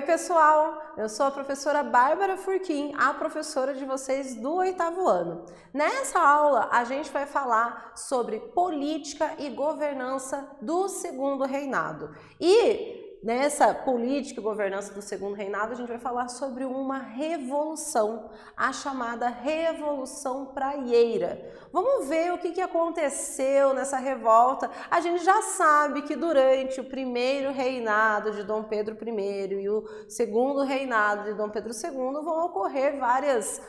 pessoal, eu sou a professora Bárbara Furquim, a professora de vocês do 8º ano. Nessa aula a gente vai falar sobre política e governança do Segundo Reinado. E nessa política e governança do Segundo Reinado a gente vai falar sobre uma revolução, a chamada Revolução Praieira. Vamos ver o que aconteceu nessa revolta. A gente já sabe que durante o primeiro reinado de Dom Pedro I e o segundo reinado de Dom Pedro II vão ocorrer várias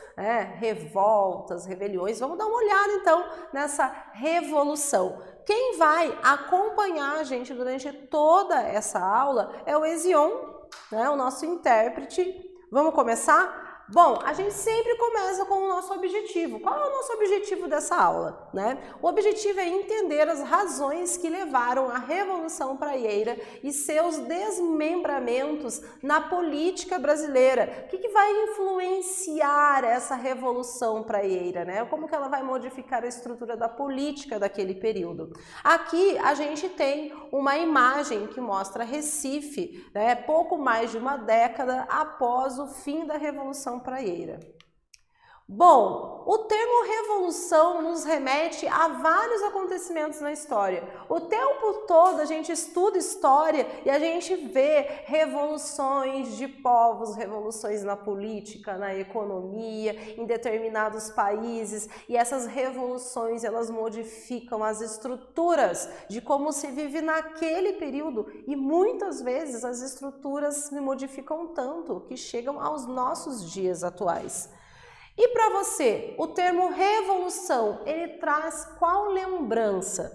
revoltas, rebeliões. Vamos dar uma olhada então nessa revolução. Quem vai acompanhar a gente durante toda essa aula é o Ezion, o nosso intérprete. Vamos começar? Bom, a gente sempre começa com o nosso objetivo. Qual é o nosso objetivo dessa aula? O objetivo é entender as razões que levaram à Revolução Praieira e seus desmembramentos na política brasileira. O que vai influenciar essa Revolução Praieira? Como que ela vai modificar a estrutura da política daquele período? Aqui a gente tem uma imagem que mostra Recife, pouco mais de uma década após o fim da Revolução Praieira. Bom, o termo revolução nos remete a vários acontecimentos na história. O tempo todo a gente estuda história e a gente vê revoluções de povos, revoluções na política, na economia, em determinados países, e essas revoluções elas modificam as estruturas de como se vive naquele período, e muitas vezes as estruturas se modificam tanto que chegam aos nossos dias atuais. E para você, o termo revolução, ele traz qual lembrança?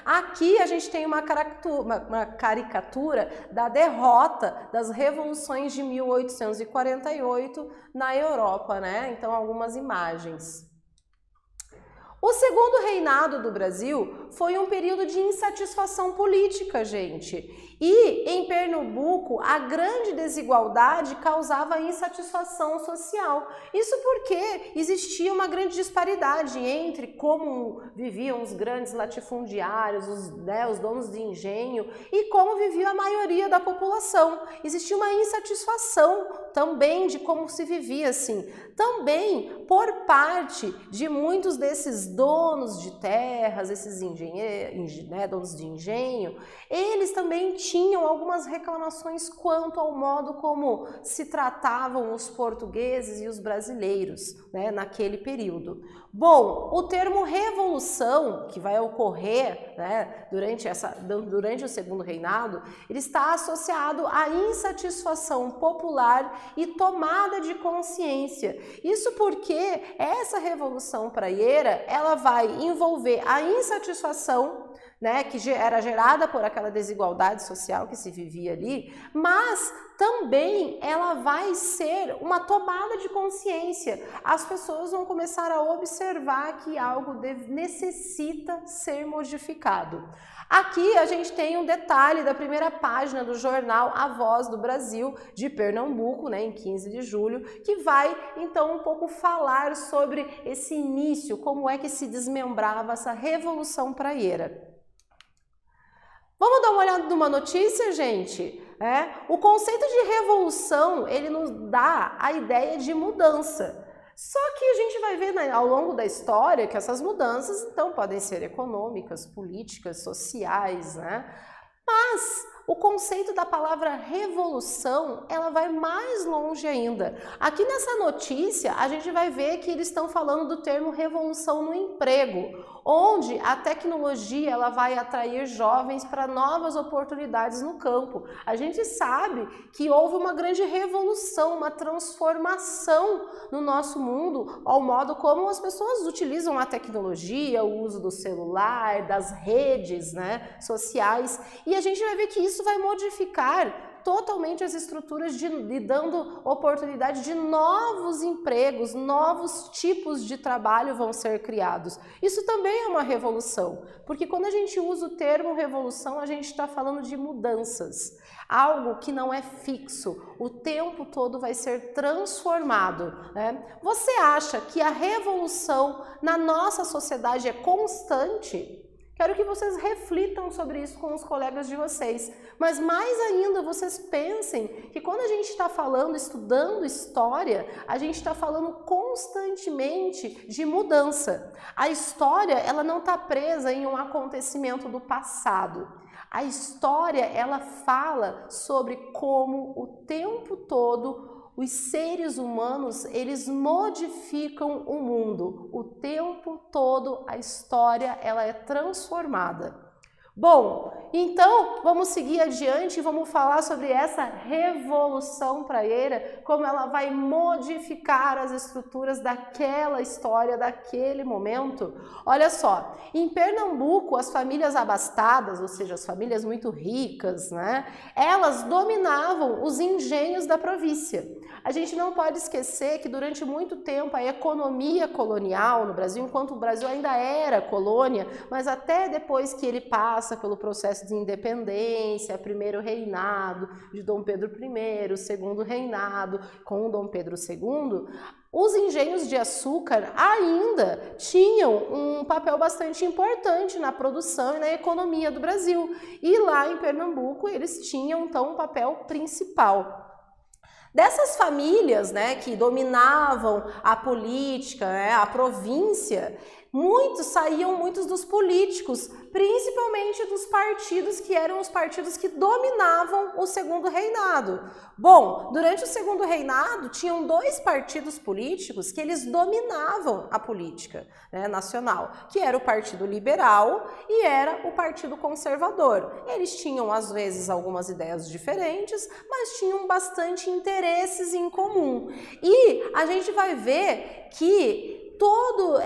Aqui a gente tem uma caricatura da derrota das revoluções de 1848 na Europa, Então algumas imagens. O segundo reinado do Brasil foi um período de insatisfação política, gente. E em Pernambuco, a grande desigualdade causava insatisfação social. Isso porque existia uma grande disparidade entre como viviam os grandes latifundiários, os donos de engenho, e como vivia a maioria da população. Existia uma insatisfação também de como se vivia assim. Também por parte de muitos desses donos de terras, esses engenheiros, donos de engenho, eles também tinham algumas reclamações quanto ao modo como se tratavam os portugueses e os brasileiros, naquele período. Bom, o termo revolução, que vai ocorrer durante o Segundo Reinado, ele está associado à insatisfação popular e tomada de consciência. Isso porque essa Revolução Praieira, ela vai envolver a insatisfação, que era gerada por aquela desigualdade social que se vivia ali, mas também ela vai ser uma tomada de consciência. As pessoas vão começar a observar que algo necessita ser modificado. Aqui a gente tem um detalhe da primeira página do jornal A Voz do Brasil, de Pernambuco, em 15 de julho, que vai então um pouco falar sobre esse início, como é que se desmembrava essa Revolução Praieira. Vamos dar uma olhada numa notícia, gente? O conceito de revolução, ele nos dá a ideia de mudança. Só que a gente vai ver ao longo da história que essas mudanças, então, podem ser econômicas, políticas, sociais, Mas o conceito da palavra revolução, ela vai mais longe ainda. Aqui nessa notícia, a gente vai ver que eles estão falando do termo revolução no emprego, onde a tecnologia ela vai atrair jovens para novas oportunidades no campo. A gente sabe que houve uma grande revolução, uma transformação no nosso mundo, ao modo como as pessoas utilizam a tecnologia, o uso do celular, das redes sociais, e a gente vai ver que isso vai modificar totalmente as estruturas e dando oportunidade de novos empregos, novos tipos de trabalho vão ser criados. Isso também é uma revolução, porque quando a gente usa o termo revolução, a gente está falando de mudanças, algo que não é fixo, o tempo todo vai ser transformado. Você acha que a revolução na nossa sociedade é constante? Quero que vocês reflitam sobre isso com os colegas de vocês. Mas mais ainda, vocês pensem que quando a gente está falando, estudando história, a gente está falando constantemente de mudança. A história, ela não está presa em um acontecimento do passado. A história, ela fala sobre como o tempo todo os seres humanos, eles modificam o mundo. O tempo todo a história, ela é transformada. Bom, então vamos seguir adiante e vamos falar sobre essa Revolução Praieira, como ela vai modificar as estruturas daquela história, daquele momento. Olha só, em Pernambuco, as famílias abastadas, ou seja, as famílias muito ricas, né, elas dominavam os engenhos da província. A gente não pode esquecer que durante muito tempo a economia colonial no Brasil, enquanto o Brasil ainda era colônia, mas até depois que ele passa pelo processo de independência, primeiro reinado de Dom Pedro I, segundo reinado com Dom Pedro II, os engenhos de açúcar ainda tinham um papel bastante importante na produção e na economia do Brasil. E lá em Pernambuco eles tinham então um papel principal. Dessas famílias, né, que dominavam a política, né, a província, saíam muitos dos políticos, principalmente dos partidos que eram os partidos que dominavam o segundo reinado. Bom, durante o segundo reinado tinham dois partidos políticos que eles dominavam a política, né, nacional, que era o Partido Liberal e era o Partido Conservador. Eles tinham às vezes algumas ideias diferentes, mas tinham bastante interesses em comum. E a gente vai ver que todos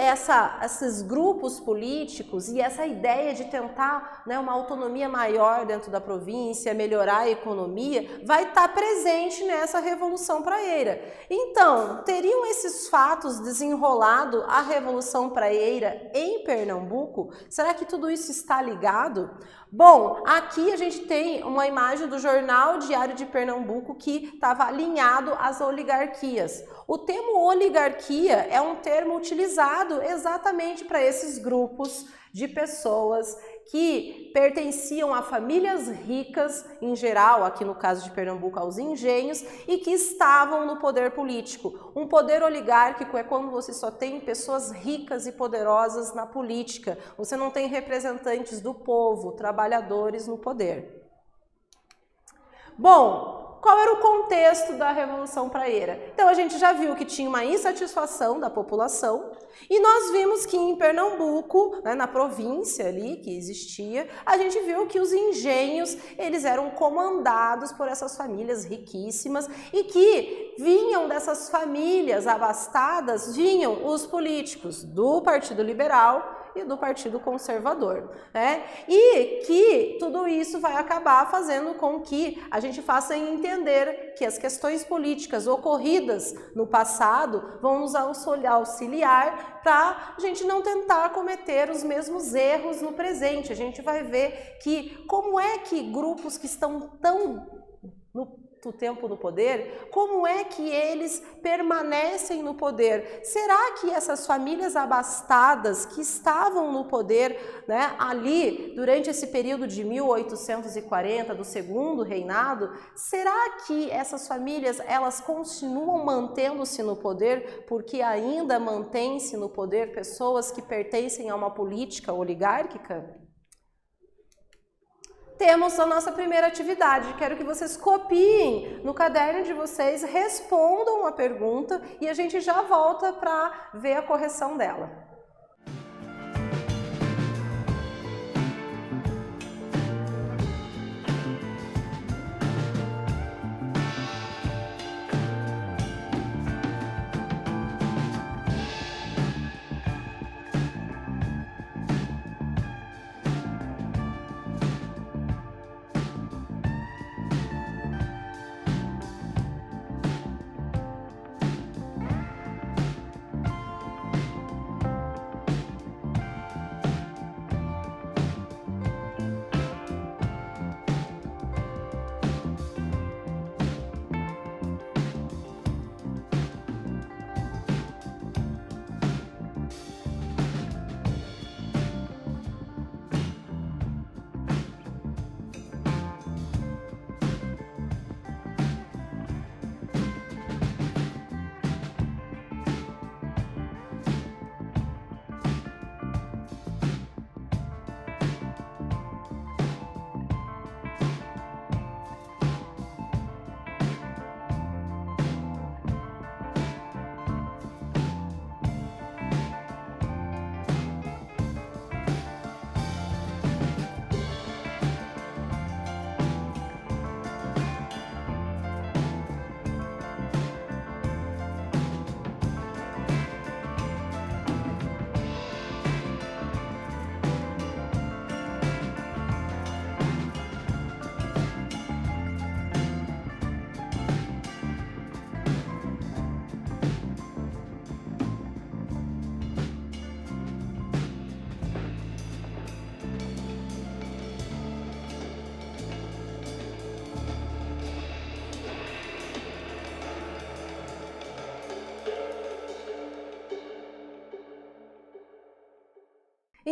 esses grupos políticos e essa ideia de tentar, né, uma autonomia maior dentro da província, melhorar a economia, vai estar presente nessa Revolução Praieira. Então, teriam esses fatos desenrolado a Revolução Praieira em Pernambuco? Será que tudo isso está ligado? Bom, aqui a gente tem uma imagem do Jornal Diário de Pernambuco que estava alinhado às oligarquias. O termo oligarquia é um termo utilizado exatamente para esses grupos de pessoas que pertenciam a famílias ricas, em geral, aqui no caso de Pernambuco, aos engenhos, e que estavam no poder político. Um poder oligárquico é quando você só tem pessoas ricas e poderosas na política. Você não tem representantes do povo, trabalhadores no poder. Bom, qual era o contexto da Revolução Praieira? Então a gente já viu que tinha uma insatisfação da população e nós vimos que em Pernambuco, né, na província ali que existia, a gente viu que os engenhos, eles eram comandados por essas famílias riquíssimas e que vinham dessas famílias abastadas, vinham os políticos do Partido Liberal e do Partido Conservador, né? E que tudo isso vai acabar fazendo com que a gente faça entender que as questões políticas ocorridas no passado vão nos auxiliar para a gente não tentar cometer os mesmos erros no presente. A gente vai ver que como é que grupos que estão tão no tempo no poder, como é que eles permanecem no poder? Será que essas famílias abastadas que estavam no poder, né, ali durante esse período de 1840 do segundo reinado, será que essas famílias elas continuam mantendo-se no poder porque ainda mantém-se no poder pessoas que pertencem a uma política oligárquica? Temos a nossa primeira atividade. Quero que vocês copiem no caderno de vocês, respondam a pergunta e a gente já volta para ver a correção dela.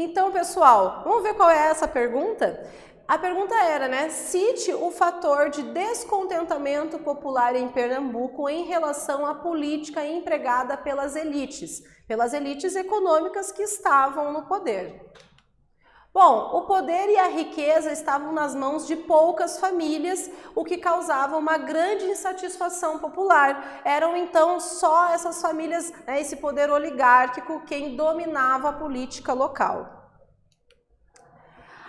Então, pessoal, vamos ver qual é essa pergunta? A pergunta era, né, cite o fator de descontentamento popular em Pernambuco em relação à política empregada pelas elites econômicas que estavam no poder. Bom, o poder e a riqueza estavam nas mãos de poucas famílias, o que causava uma grande insatisfação popular. Eram então só essas famílias, né, esse poder oligárquico, quem dominava a política local.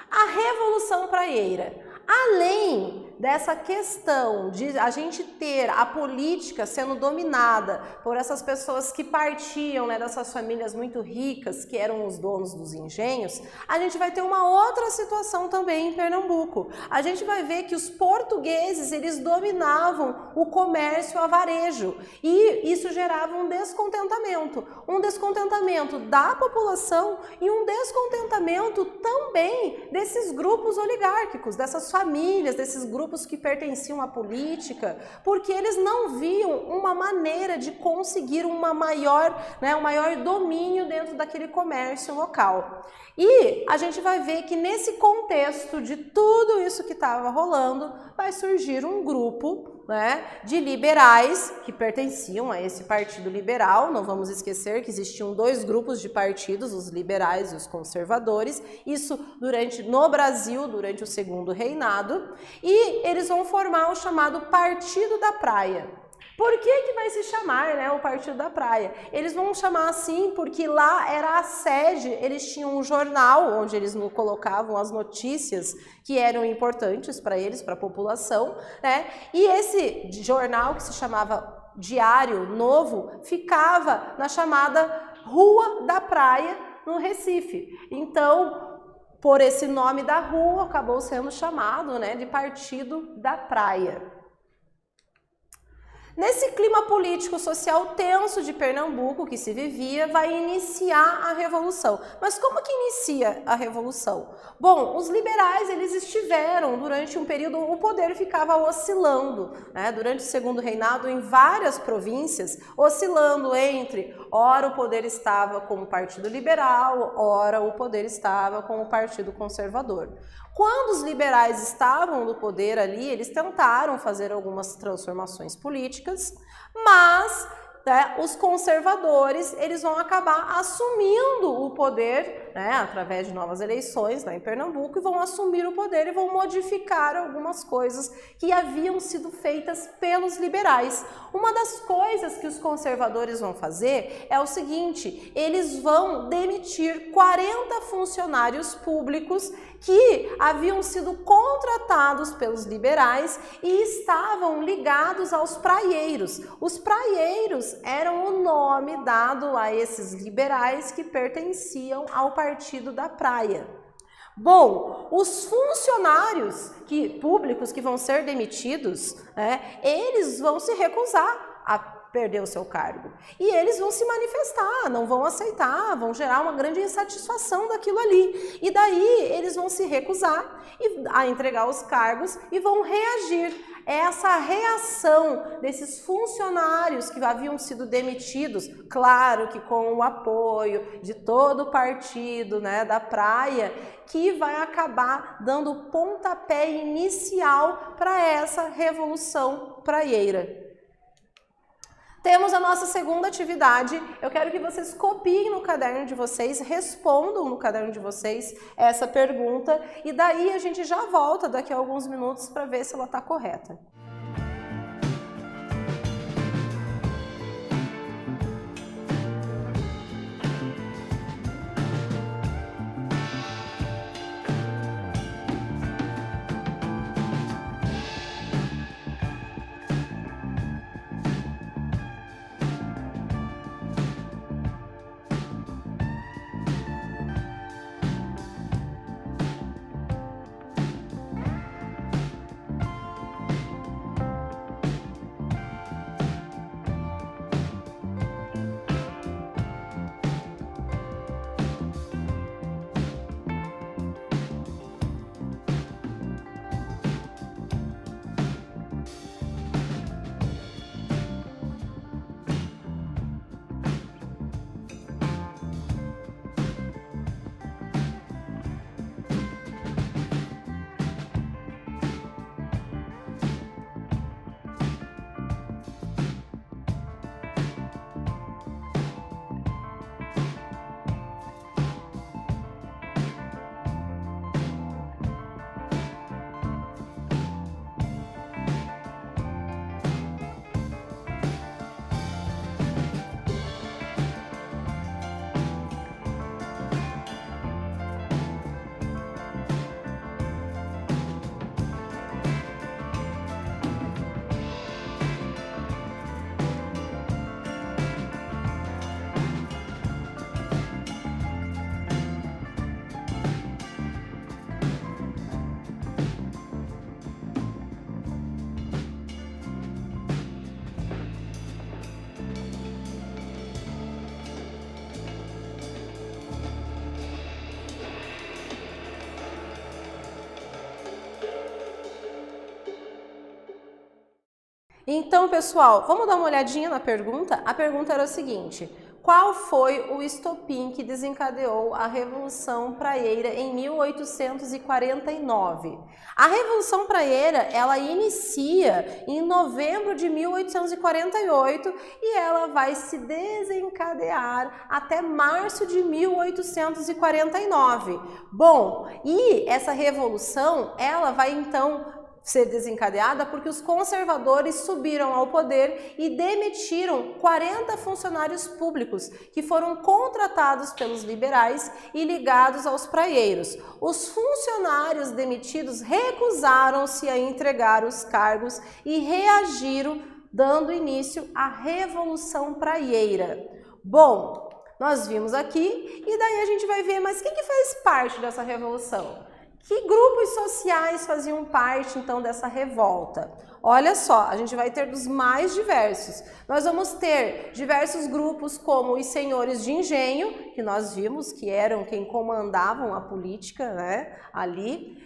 A Revolução Praieira. Além dessa questão de a gente ter a política sendo dominada por essas pessoas que partiam, né, dessas famílias muito ricas, que eram os donos dos engenhos, a gente vai ter uma outra situação também em Pernambuco. A gente vai ver que os portugueses, eles dominavam o comércio a varejo e isso gerava um descontentamento da população e um descontentamento também desses grupos oligárquicos, dessas famílias, desses grupos que pertenciam à política, porque eles não viam uma maneira de conseguir um maior domínio dentro daquele comércio local. E a gente vai ver que nesse contexto de tudo isso que estava rolando, vai surgir um grupo, né, de liberais que pertenciam a esse partido liberal. Não vamos esquecer que existiam dois grupos de partidos, os liberais e os conservadores, isso no Brasil, durante o Segundo Reinado, e eles vão formar o chamado Partido da Praia. Por que vai se chamar, né, o Partido da Praia? Eles vão chamar assim porque lá era a sede, eles tinham um jornal onde eles colocavam as notícias que eram importantes para eles, para a população, né? E esse jornal, que se chamava Diário Novo, ficava na chamada Rua da Praia, no Recife. Então, por esse nome da rua, acabou sendo chamado, né, de Partido da Praia. Nesse clima político-social tenso de Pernambuco que se vivia, vai iniciar a Revolução. Mas como que inicia a Revolução? Bom, os liberais, eles estiveram durante um período, o poder ficava oscilando, né? Durante o Segundo Reinado, em várias províncias, oscilando entre, ora o poder estava com o Partido Liberal, ora o poder estava com o Partido Conservador. Quando os liberais estavam no poder ali, eles tentaram fazer algumas transformações políticas, mas, né, os conservadores, eles vão acabar assumindo o poder, né, através de novas eleições lá em Pernambuco, e vão assumir o poder e vão modificar algumas coisas que haviam sido feitas pelos liberais. Uma das coisas que os conservadores vão fazer é o seguinte: eles vão demitir 40 funcionários públicos que haviam sido contratados pelos liberais e estavam ligados aos praieiros. Os praieiros eram o nome dado a esses liberais que pertenciam ao Partido da Praia. Bom, os funcionários públicos que vão ser demitidos, né, eles vão se recusar a perder o seu cargo. E eles vão se manifestar, não vão aceitar, vão gerar uma grande insatisfação daquilo ali. E daí eles vão se recusar a entregar os cargos e vão reagir. Essa reação desses funcionários que haviam sido demitidos, claro que com o apoio de todo o partido, né, da Praia, que vai acabar dando o pontapé inicial para essa Revolução Praieira. Temos a nossa segunda atividade. Eu quero que vocês copiem no caderno de vocês, respondam no caderno de vocês essa pergunta e daí a gente já volta daqui a alguns minutos para ver se ela está correta. Então, pessoal, vamos dar uma olhadinha na pergunta? A pergunta era o seguinte: qual foi o estopim que desencadeou a Revolução Praieira em 1849? A Revolução Praieira, ela inicia em novembro de 1848 e ela vai se desencadear até março de 1849. Bom, e essa revolução, ela vai então ser desencadeada porque os conservadores subiram ao poder e demitiram 40 funcionários públicos que foram contratados pelos liberais e ligados aos praieiros. Os funcionários demitidos recusaram-se a entregar os cargos e reagiram, dando início à Revolução Praieira. Bom, nós vimos aqui e daí a gente vai ver, mas quem que faz parte dessa revolução? Que grupos sociais faziam parte, então, dessa revolta? Olha só, a gente vai ter dos mais diversos. Nós vamos ter diversos grupos como os senhores de engenho, que nós vimos que eram quem comandavam a política, né, ali,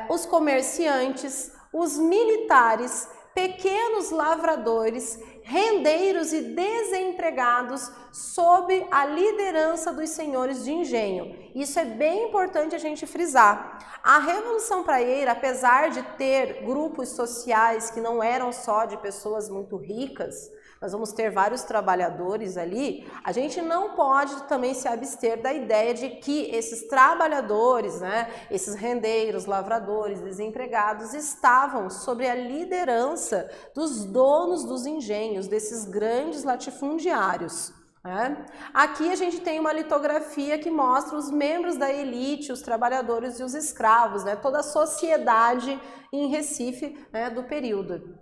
os comerciantes, os militares, pequenos lavradores, rendeiros e desempregados sob a liderança dos senhores de engenho. Isso é bem importante a gente frisar. A Revolução Praieira, apesar de ter grupos sociais que não eram só de pessoas muito ricas, nós vamos ter vários trabalhadores ali, a gente não pode também se abster da ideia de que esses trabalhadores, né, esses rendeiros, lavradores, desempregados, estavam sob a liderança dos donos dos engenhos, desses grandes latifundiários. Aqui a gente tem uma litografia que mostra os membros da elite, os trabalhadores e os escravos, né, toda a sociedade em Recife, né, do período.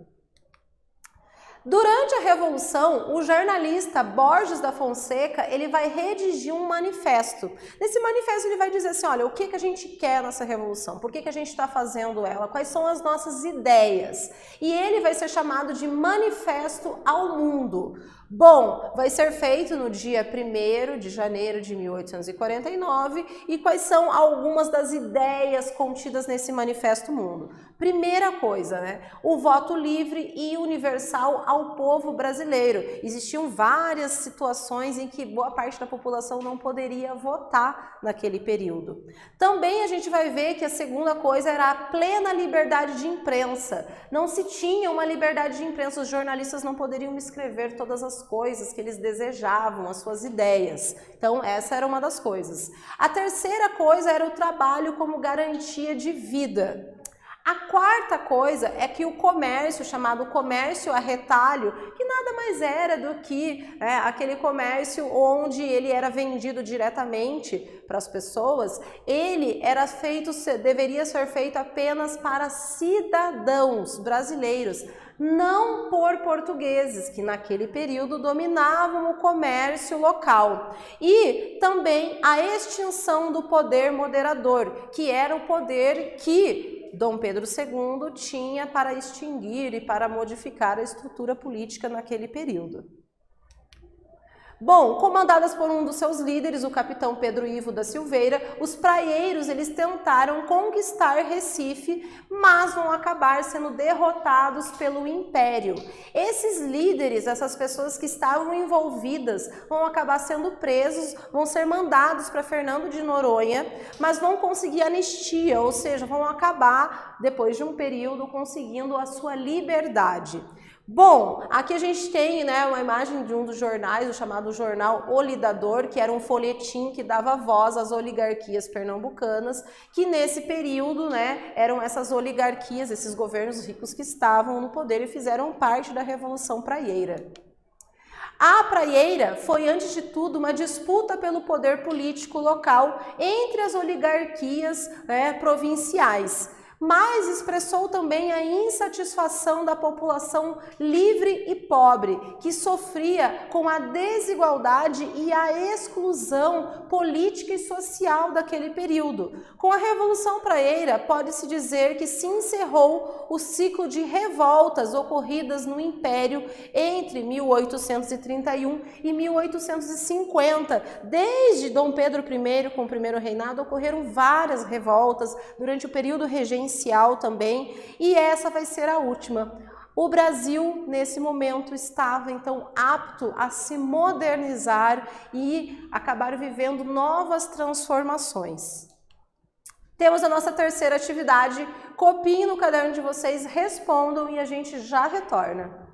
Durante a Revolução, o jornalista Borges da Fonseca, ele vai redigir um manifesto. Nesse manifesto ele vai dizer assim, olha, o que a gente quer nessa Revolução? Por que a gente está fazendo ela? Quais são as nossas ideias? E ele vai ser chamado de Manifesto ao Mundo. Bom, vai ser feito no dia 1º de janeiro de 1849 e quais são algumas das ideias contidas nesse Manifesto Mundo? Primeira coisa, né? O voto livre e universal ao povo brasileiro. Existiam várias situações em que boa parte da população não poderia votar naquele período. Também a gente vai ver que a segunda coisa era a plena liberdade de imprensa. Não se tinha uma liberdade de imprensa, os jornalistas não poderiam escrever todas as coisas que eles desejavam, as suas ideias. Então, essa era uma das coisas. A terceira coisa era o trabalho como garantia de vida. A quarta coisa é que o comércio, chamado comércio a retalho, que nada mais era do que aquele comércio onde ele era vendido diretamente para as pessoas, ele era feito, deveria ser feito apenas para cidadãos brasileiros, não por portugueses, que naquele período dominavam o comércio local. E também a extinção do poder moderador, que era o poder que Dom Pedro II tinha para extinguir e para modificar a estrutura política naquele período. Bom, comandadas por um dos seus líderes, o capitão Pedro Ivo da Silveira, os praieiros eles tentaram conquistar Recife, mas vão acabar sendo derrotados pelo Império. Esses líderes, essas pessoas que estavam envolvidas, vão acabar sendo presos, vão ser mandados para Fernando de Noronha, mas vão conseguir anistia, ou seja, vão acabar, depois de um período, conseguindo a sua liberdade. Bom, aqui a gente tem uma imagem de um dos jornais, o chamado jornal O Lidador, que era um folhetim que dava voz às oligarquias pernambucanas, que nesse período eram essas oligarquias, esses governos ricos que estavam no poder e fizeram parte da Revolução Praieira. A praieira foi, antes de tudo, uma disputa pelo poder político local entre as oligarquias provinciais, mas expressou também a insatisfação da população livre e pobre, que sofria com a desigualdade e a exclusão política e social daquele período. Com a Revolução Praieira, pode-se dizer que se encerrou o ciclo de revoltas ocorridas no Império entre 1831 e 1850. Desde Dom Pedro I, com o primeiro reinado, ocorreram várias revoltas durante o período regencial também, e essa vai ser a última. O Brasil, nesse momento, estava então apto a se modernizar e acabar vivendo novas transformações. Temos a nossa terceira atividade, copiem no caderno de vocês, respondam e a gente já retorna.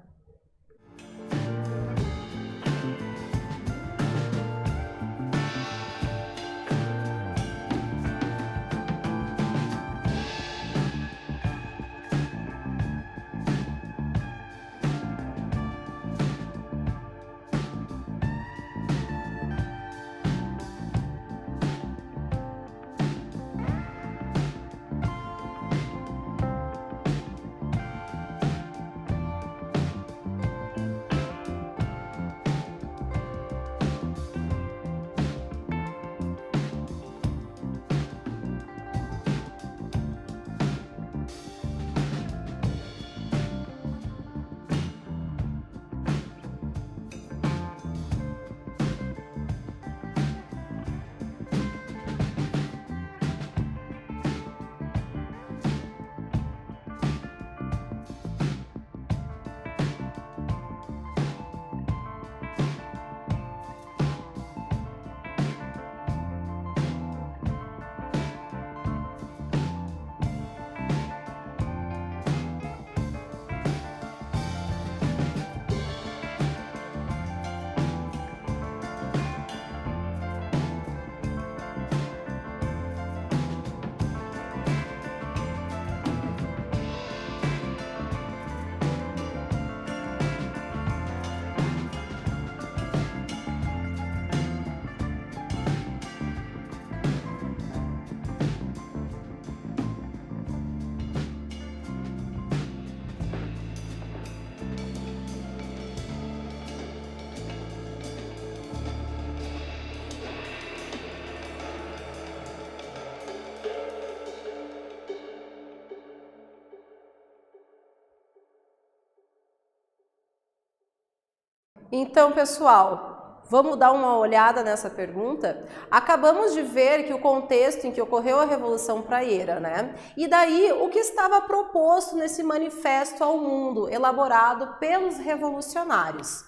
Então, pessoal, vamos dar uma olhada nessa pergunta? Acabamos de ver que o contexto em que ocorreu a Revolução Praieira, né? E daí, o que estava proposto nesse manifesto ao mundo, elaborado pelos revolucionários?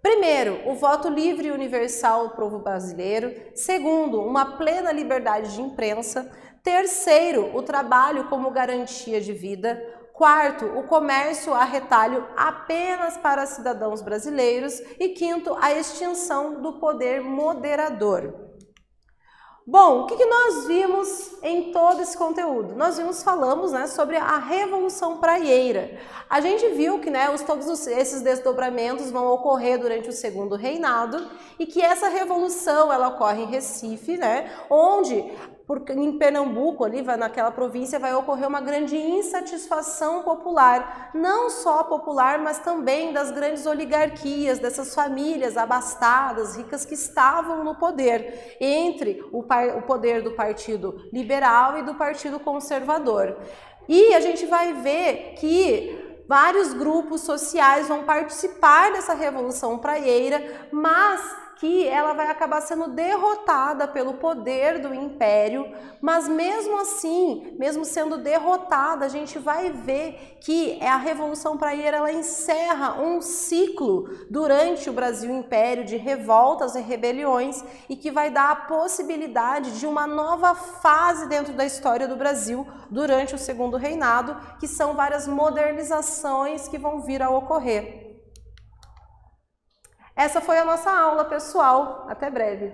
Primeiro, o voto livre e universal do povo brasileiro. Segundo, uma plena liberdade de imprensa. Terceiro, o trabalho como garantia de vida. Quarto, o comércio a retalho apenas para cidadãos brasileiros. E quinto, a extinção do poder moderador. Bom, o que nós vimos em todo esse conteúdo? Nós falamos, né, sobre a Revolução Praieira. A gente viu que, né, todos esses desdobramentos vão ocorrer durante o Segundo Reinado e que essa revolução ela ocorre em Recife, né, onde em Pernambuco, ali naquela província, vai ocorrer uma grande insatisfação popular, não só popular, mas também das grandes oligarquias, dessas famílias abastadas, ricas que estavam no poder, entre o poder do Partido Liberal e do Partido Conservador. E a gente vai ver que vários grupos sociais vão participar dessa Revolução Praieira, mas que ela vai acabar sendo derrotada pelo poder do Império, mas mesmo assim, mesmo sendo derrotada, a gente vai ver que a Revolução Praieira ela encerra um ciclo durante o Brasil Império de revoltas e rebeliões e que vai dar a possibilidade de uma nova fase dentro da história do Brasil durante o Segundo Reinado, que são várias modernizações que vão vir a ocorrer. Essa foi a nossa aula, pessoal. Até breve.